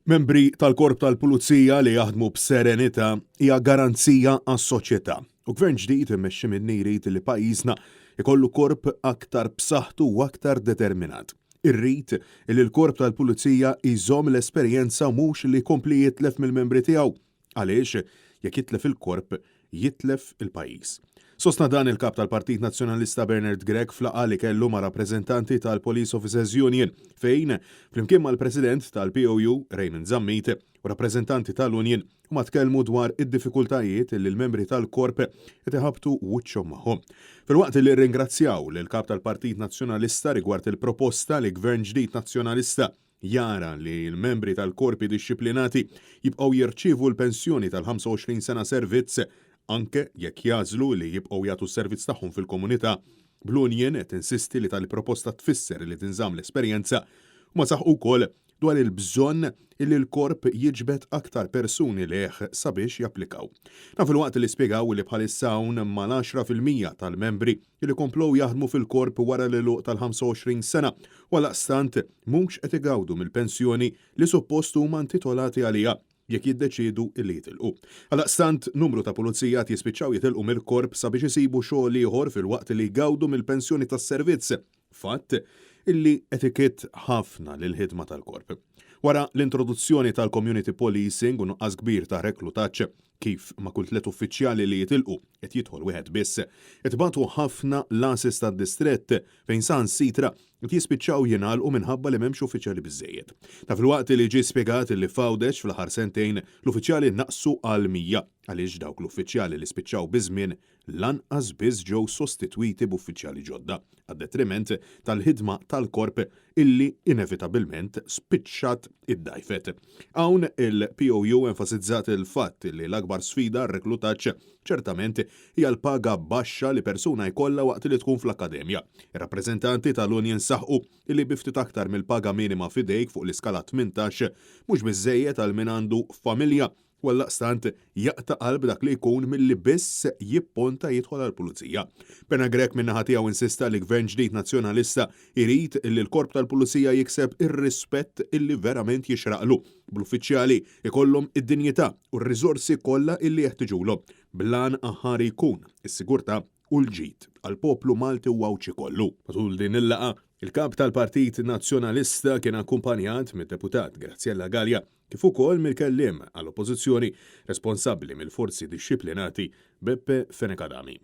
Membri tal-Korp tal-Pulizija li jaħdmu b'serenità hija garanzija għas-soċjetà. U gvern ġdid immexxi minni jrid li pajjiżna ikollu korp aktar b'saħħtu u aktar determinat. Irrid li l-Korp tal-Pulizija jżomm l-esperjenza mhux li jkompli jitlef mill-membri tiegħu. Għaliex jekk jitlef il-korp, jitlef il-pajjiż. Sostna dan il-kap tal-Partit Nazzjonalista Bernard Gregg flaqa li kellu ma' rappreżentanti tal-Police Officers Union fejn flimkien mal-President tal-POU Raymond Zammit u rappreżentanti tal-Union huma tkellmu dwar id-diffikultajiet li l-membri tal-korp qed iħabtu wiċċhom magħhom. Filwaqt li rringrazzjaw lil kap tal-Partit Nazzjonalista rigward il-proposta li gvern ġdid nazzjonalista jara li l-membri tal-korpi dixxiplinati jibqgħu jirċievu l-pensjoni tal-25 sena servizz anke jekk jażlu li jibqgħu jagħtu s-servizz tagħhom fil-komunità. Bl-Union qed insisti li tal-proposta tfisser li tinżamm l-esperjenza u ma saħħu wkoll dwar il-bżonn li l-korp jiġbed aktar persuni leħ sabiex japplikaw. Fil-waqt li spjegaw li bħalissa hawn mal-10% tal-membri li komplow jaħdmu fil-korp wara l-għeluq tal-25 sena walaqstant mhux qed igawdu mill-pensjoni li suppost huma intitolati għaliha jekk jiddeċiedu li jitilqu. Għalaqstant numru ta' pulizijat jispiċċaw jitilqu mill-korp sabiex isibu xogħol ieħor filwaqt li jgawdu mill-pensjoni tas-servizz. Fatt illi etikett ħafna lil-ħidma tal-korp. Wara l-introduzzjoni tal-community policing u nuqqas kbir ta' reklutaġġ kif ma' kull tliet uffiċjali li jitilqu qed jidħol wieħed biss, itbagħtu ħafna l-asis tad-distrett fejn sansitra qed jispiċċaw jingħalqu minħabba li m'hemmx uffiċjali biżżejjed. Fil-waqt li ġie spjegat li f'għawdex fl-aħħar sentejn l-uffiċjali naqsu għal 100 għaliex dawk l-uffiċjali li spiċċaw biżmien lanqas biss ġew sostitwiti b'uffiċjali ġodda għad-detriment tal-ħidma tal-korp illi inevitabilment spiċċat iddajfet. Hawn il-POU enfasizzat il-fatt li l-akbar sfida r-reklutaġġ ċertament hija l-paga baxxa li persuna jkollha waqt li tkun fl-akkademja. Ir-rappreżentanti tal-Union saħħu li biftit aktar mill-paga minima f'idejk fuq l-iskala 18 mhux biżżejjed għal min għandu familja wallaqstant jaqta' qalb dak li jkun milli biss jipponta jidħol għall-pulizija. Bernard Gregg min-naħa tiegħu insista li gvern ġdid nazzjonalista jrid li l-korp tal-pulizija jikseb ir-rispett illi verament jixraqlu bl-uffiċjali ikollhom id-dinjità u r-riżorsi kollha illi jeħtieġulhom blan aħħar jkun is-sigurtà u l-ġid għall-poplu Malti u għawċi kollu. Matul din il-laqa, il-kap tal-Partit Nazzjonalista kien akkumpanjat mid-deputat Graziella Gallia kif ukoll mill-kelliem għall-Oppożizzjoni responsabbli mill-forzi dixxiplinati Beppe Fenekadami.